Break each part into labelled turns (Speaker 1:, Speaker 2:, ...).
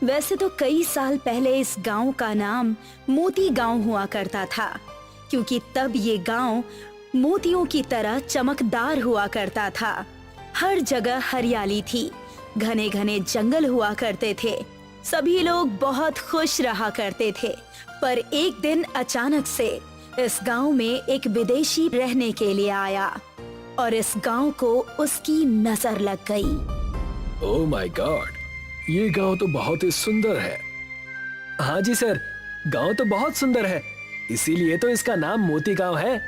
Speaker 1: वैसे तो कई साल पहले इस गांव का नाम मोती गांव हुआ करता था, क्योंकि तब ये गांव मोतियों की तरह चमकदार हुआ करता था। हर जगह हरियाली थी, घने घने जंगल हुआ करते थे, सभी लोग बहुत खुश रहा करते थे। पर एक दिन अचानक से इस गांव में एक विदेशी रहने के लिए आया और इस गांव को उसकी नजर लग गई।
Speaker 2: ओह माय गॉड, ये गांव तो बहुत ही सुंदर है। हाँ जी सर, गांव तो बहुत सुंदर है, इसीलिए तो इसका नाम मोती गांव है।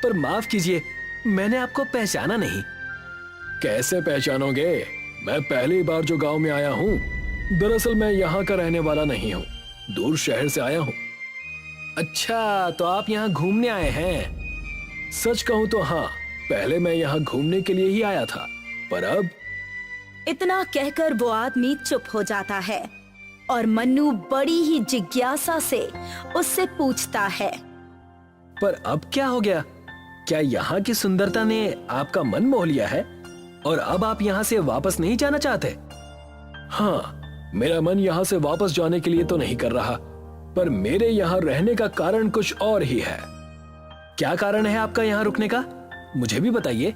Speaker 2: पर माफ कीजिए, मैंने आपको पहचाना नहीं। कैसे पहचानोगे? मैं पहली बार जो गांव में आया हूँ। दरअसल मैं यहाँ का रहने वाला नहीं हूँ, दूर शहर से आया हूँ। अच्छा, तो आप यहाँ घूमने आए हैं? सच कहूँ तो हाँ, पहले मैं यहाँ घूमने के लिए ही आया था, पर अब।
Speaker 1: इतना कहकर वो आदमी चुप हो जाता है और मन्नू बड़ी ही जिज्ञासा से उससे पूछता है,
Speaker 2: पर अब क्या हो गया? क्या यहाँ की सुंदरता ने आपका मन मोह लिया है और अब आप यहाँ से वापस नहीं जाना चाहते? हाँ, मेरा मन यहाँ से वापस जाने के लिए तो नहीं कर रहा, पर मेरे यहाँ रहने का कारण कुछ और ही है। क्या कारण है आपका यहाँ रुकने का? मुझे भी बताइए।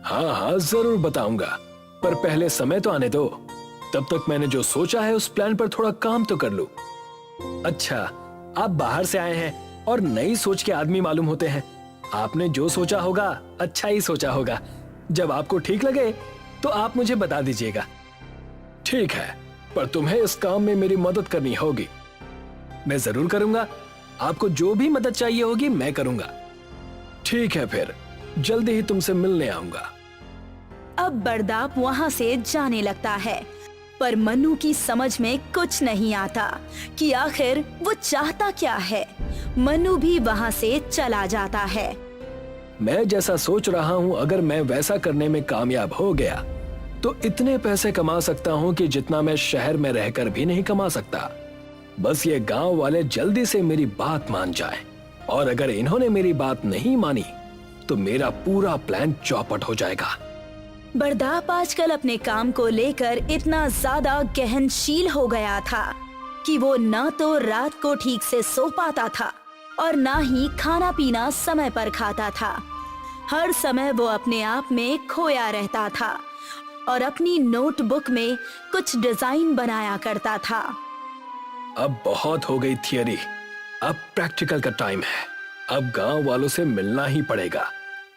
Speaker 2: हाँ हाँ, जरूर बताऊंगा, पर पहले समय तो आने दो। तब तक मैंने जो सोचा है उस प्लान पर थोड़ा काम तो कर लूं। अच्छा, आप बाहर से आए हैं और नई सोच के आदमी मालूम होते हैं। आपने जो सोचा होगा अच्छा ही सोचा होगा। जब आपको ठीक लगे तो आप मुझे बता दीजिएगा। ठीक है, पर तुम्हें इस काम में मेरी मदद करनी होगी। मैं जरूर करूंगा, आपको जो भी मदद चाहिए होगी मैं करूंगा। ठीक है, फिर जल्दी ही तुमसे मिलने आऊंगा।
Speaker 1: अब बरदाप वहाँ से जाने लगता है, पर मन्नू की समझ में कुछ नहीं आता कि आखिर वो चाहता क्या है। मन्नू भी वहाँ से चला जाता है।
Speaker 2: मैं जैसा सोच रहा हूँ, अगर मैं वैसा करने में कामयाब हो गया तो इतने पैसे कमा सकता हूँ कि जितना मैं शहर में रहकर भी नहीं कमा सकता। बस ये गांव वाले जल्दी से मेरी बात मान जाएं, और अगर इन्होंने मेरी बात नहीं मानी तो मेरा पूरा प्लान चौपट हो जाएगा।
Speaker 1: बरदाप आजकल अपने काम को लेकर इतना ज्यादा गहनशील हो गया था कि वो न तो रात को ठीक से सो पाता था और न ही खाना पीना समय पर खाता था। हर समय वो अपने आप में खोया रहता था और अपनी नोटबुक में कुछ डिजाइन बनाया करता था।
Speaker 2: अब बहुत हो गई थियरी, अब प्रैक्टिकल का टाइम है। अब गांव वालों से मिलना ही पड़ेगा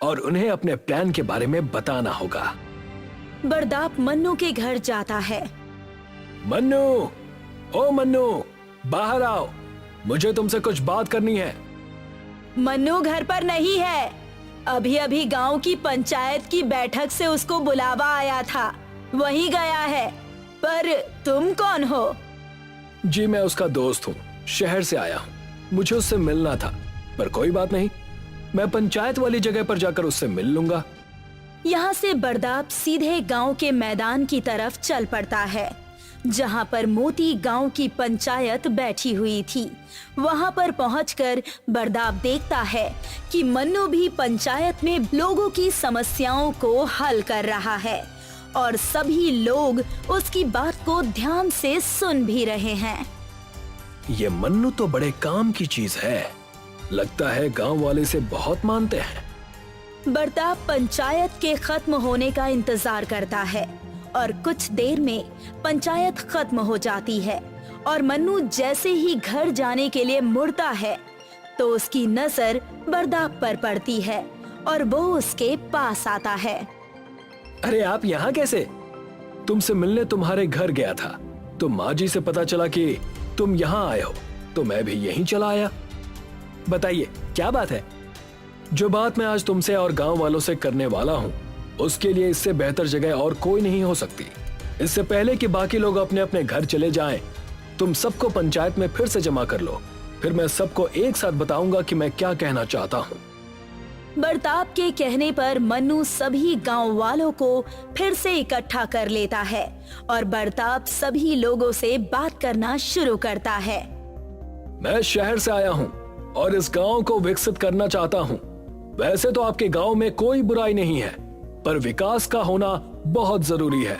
Speaker 2: और उन्हें अपने प्लान के बारे में बताना होगा।
Speaker 1: बरदाप मन्नू के घर जाता है।
Speaker 2: मन्नू, ओ मन्नू, बाहर आओ, मुझे तुमसे कुछ बात करनी है।
Speaker 1: मन्नू घर पर नहीं है, अभी अभी गांव की पंचायत की बैठक से उसको बुलावा आया था, वहीं गया है। पर तुम कौन हो?
Speaker 2: जी मैं उसका दोस्त हूँ, शहर से आया हूँ, मुझे उससे मिलना था। पर कोई बात नहीं, मैं पंचायत वाली जगह पर जाकर उससे मिल लूंगा।
Speaker 1: यहाँ से बरदाप सीधे गांव के मैदान की तरफ चल पड़ता है, जहाँ पर मोती गांव की पंचायत बैठी हुई थी। वहाँ पर पहुंचकर बरदाप देखता है कि मन्नू भी पंचायत में लोगों की समस्याओं को हल कर रहा है और सभी लोग उसकी बात को ध्यान से सुन भी रहे हैं।
Speaker 2: ये मन्नू तो बड़े काम की चीज है, लगता है गांव वाले से बहुत मानते हैं।
Speaker 1: बरदाप पंचायत के खत्म होने का इंतजार करता है और कुछ देर में पंचायत खत्म हो जाती है और मन्नू जैसे ही घर जाने के लिए मुड़ता है तो उसकी नजर बरदाप पर पड़ती है और वो उसके पास आता है।
Speaker 2: अरे आप यहाँ कैसे? तुमसे मिलने तुम्हारे घर गया था, तो माँ जी से पता चला कि तुम यहाँ आए हो, तो मैं भी यहीं चला आया। बताइए क्या बात है? जो बात मैं आज तुमसे और गांव वालों से करने वाला हूँ, उसके लिए इससे बेहतर जगह और कोई नहीं हो सकती। इससे पहले कि बाकी लोग अपने अपने घर चले जाएं, तुम सबको पंचायत में फिर से जमा कर लो, फिर मैं सबको एक साथ बताऊंगा कि मैं क्या कहना चाहता हूँ।
Speaker 1: बरदाप के कहने पर मन्नू सभी गांव वालों को फिर से इकट्ठा कर लेता है और बरदाप सभी लोगों से बात करना शुरू करता है।
Speaker 2: मैं शहर से आया हूँ और इस गांव को विकसित करना चाहता हूँ। वैसे तो आपके गांव में कोई बुराई नहीं है, पर विकास का होना बहुत जरूरी है।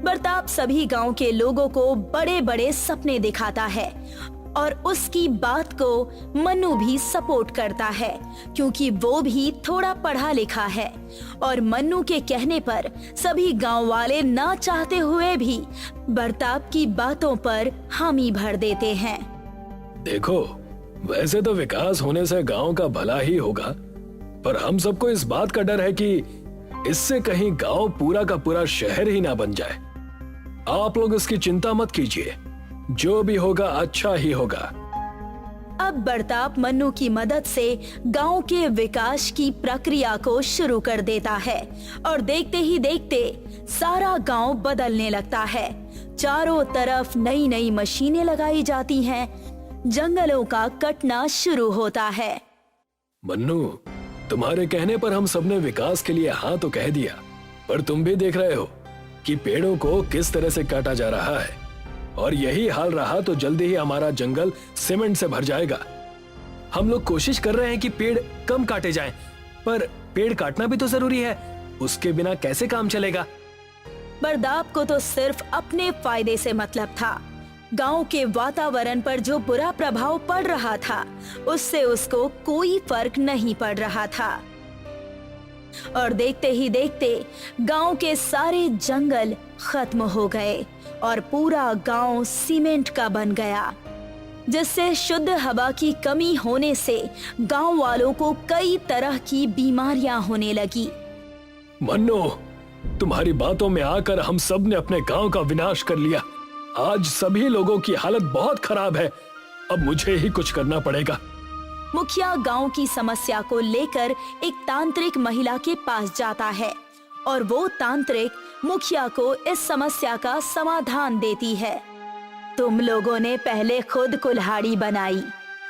Speaker 1: बरताप सभी गांव के लोगों को बड़े बड़े सपने दिखाता है और उसकी बात को मन्नू भी सपोर्ट करता है क्योंकि वो भी थोड़ा पढ़ा लिखा है और मन्नू के कहने पर सभी गांव वाले ना चाहते हुए भी बरताप की बातों पर हामी भर देते हैं।
Speaker 2: देखो, वैसे तो विकास होने से गांव का भला ही होगा, पर हम सबको इस बात का डर है कि इससे कहीं गांव पूरा का पूरा शहर ही ना बन जाए। आप लोग इसकी चिंता मत कीजिए, जो भी होगा अच्छा ही होगा।
Speaker 1: अब बरताप मन्नू की मदद से गांव के विकास की प्रक्रिया को शुरू कर देता है और देखते ही देखते सारा गांव बदलने लगता है। चारों तरफ नई नई मशीनें लगाई जाती हैं, जंगलों का कटना शुरू होता है।
Speaker 2: मन्नू, तुम्हारे कहने पर हम सबने विकास के लिए हाँ तो कह दिया, पर तुम भी देख रहे हो कि पेड़ों को किस तरह से काटा जा रहा है और यही हाल रहा तो जल्दी ही हमारा जंगल सीमेंट से भर जाएगा। हम लोग कोशिश कर रहे हैं कि पेड़ कम काटे जाएं, पर पेड़ काटना भी तो जरूरी है, उसके बिना कैसे काम चलेगा।
Speaker 1: बरताप को तो सिर्फ अपने फायदे से मतलब था। गांव के वातावरण पर जो बुरा प्रभाव पड़ रहा था उससे उसको कोई फर्क नहीं पड़ रहा था और देखते ही देखते गांव के सारे जंगल खत्म हो गए और पूरा गांव सीमेंट का बन गया, जिससे शुद्ध हवा की कमी होने से गांव वालों को कई तरह की बीमारियां होने लगी।
Speaker 2: मन्नू, तुम्हारी बातों में आकर हम सब ने अपने गांव का विनाश कर लिया। आज सभी लोगों की हालत बहुत खराब है, अब मुझे ही कुछ करना पड़ेगा।
Speaker 1: मुखिया गांव की समस्या को लेकर एक तांत्रिक महिला के पास जाता है और वो तांत्रिक मुखिया को इस समस्या का समाधान देती है। तुम लोगों ने पहले खुद कुल्हाड़ी बनाई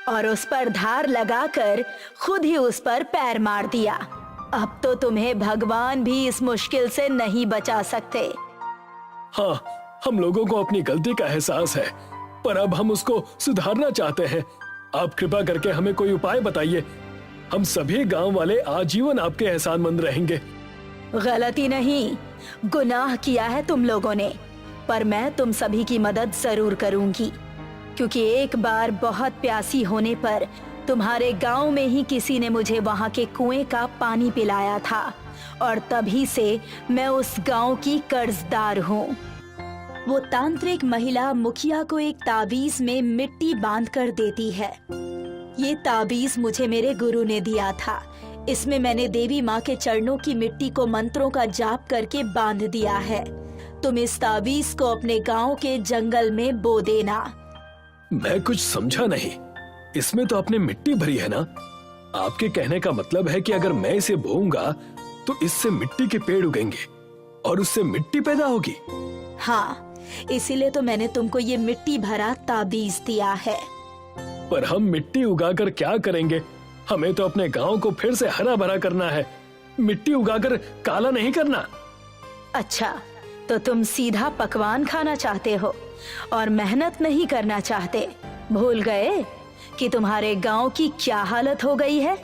Speaker 1: और उस पर धार लगाकर खुद ही उस पर पैर मार दिया। अब तो तुम्हें भगवान भी इस मुश्किल से नहीं बचा सकते।
Speaker 2: हाँ, हम लोगों को अपनी गलती का एहसास है, पर अब हम उसको सुधारना चाहते हैं। आप कृपा करके हमें कोई उपाय बताइए। हम सभी गांव वाले आजीवन आपके एहसानमंद रहेंगे।
Speaker 1: गलती नहीं, गुनाह किया है तुम लोगों ने, पर मैं तुम सभी की मदद जरूर करूंगी क्योंकि एक बार बहुत प्यासी होने पर तुम्हारे गांव में ही किसी ने मुझे वहां के कुएं का पानी पिलाया था और तभी से मैं उस गांव की कर्जदार हूँ। वो तांत्रिक महिला मुखिया को एक ताबीज में मिट्टी बांध कर देती है। ये ताबीज मुझे मेरे गुरु ने दिया था। इसमें मैंने देवी माँ के चरणों की मिट्टी को मंत्रों का जाप करके बांध दिया है। तुम इस ताबीज को अपने गांव के जंगल में बो देना।
Speaker 2: मैं कुछ समझा नहीं, इसमें तो आपने मिट्टी भरी है ना? आपके कहने का मतलब है कि अगर मैं इसे बोऊंगा तो इससे मिट्टी के पेड़ उगेंगे और उससे मिट्टी पैदा होगी?
Speaker 1: हाँ, इसीलिए तो मैंने तुमको ये मिट्टी भरा ताबीज दिया है।
Speaker 2: पर हम मिट्टी उगाकर क्या करेंगे? हमें तो अपने गांव को फिर से हरा भरा करना है, मिट्टी उगाकर काला नहीं करना।
Speaker 1: अच्छा, तो तुम सीधा पकवान खाना चाहते हो और मेहनत नहीं करना चाहते। भूल गए कि तुम्हारे गांव की क्या हालत हो गई है?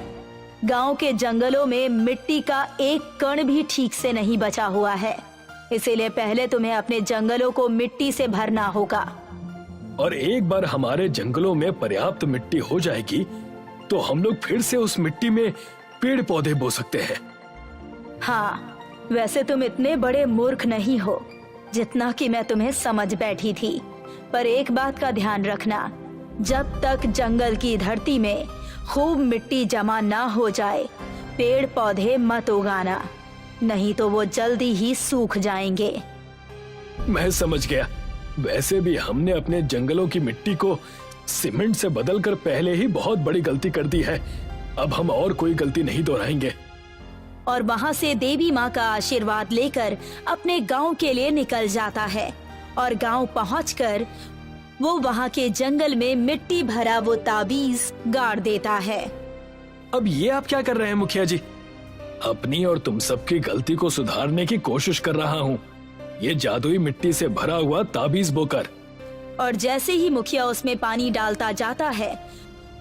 Speaker 1: गांव के जंगलों में मिट्टी का एक कण भी ठीक से नहीं बचा हुआ है, इसीलिए पहले तुम्हें अपने जंगलों को मिट्टी से भरना होगा।
Speaker 2: और एक बार हमारे जंगलों में पर्याप्त मिट्टी हो जाएगी तो हम लोग फिर से उस मिट्टी में पेड़ पौधे बो सकते हैं।
Speaker 1: हाँ, वैसे तुम इतने बड़े मूर्ख नहीं हो जितना कि मैं तुम्हें समझ बैठी थी, पर एक बात का ध्यान रखना, जब तक जंगल की धरती में खूब मिट्टी जमा ना हो जाए पेड़ पौधे मत उगाना, नहीं तो वो जल्दी ही सूख जाएंगे।
Speaker 2: मैं समझ गया। वैसे भी हमने अपने जंगलों की मिट्टी को सीमेंट से बदलकर पहले ही बहुत बड़ी गलती कर दी है, अब हम और कोई गलती नहीं दोहराएंगे।
Speaker 1: और वहाँ से देवी माँ का आशीर्वाद लेकर अपने गांव के लिए निकल जाता है और गांव पहुंचकर वो वहाँ के जंगल में मिट्टी भरा वो ताबीज गाड़ देता है।
Speaker 2: अब ये आप क्या कर रहे हैं मुखिया जी? अपनी और तुम सबकी गलती को सुधारने की कोशिश कर रहा हूँ, ये जादुई मिट्टी से भरा हुआ ताबीज बोकर।
Speaker 1: और जैसे ही मुखिया उसमें पानी डालता जाता है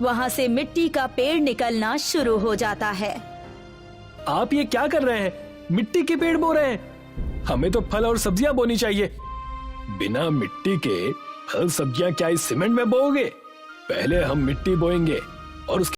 Speaker 1: वहाँ से मिट्टी का पेड़ निकलना शुरू हो जाता है।
Speaker 2: आप ये क्या कर रहे हैं? मिट्टी के पेड़ बो रहे हैं? हमें तो फल और सब्जियां बोनी चाहिए। बिना मिट्टी के फल सब्जियां क्या इस सीमेंट में बोओगे? पहले हम मिट्टी बोएंगे और उसके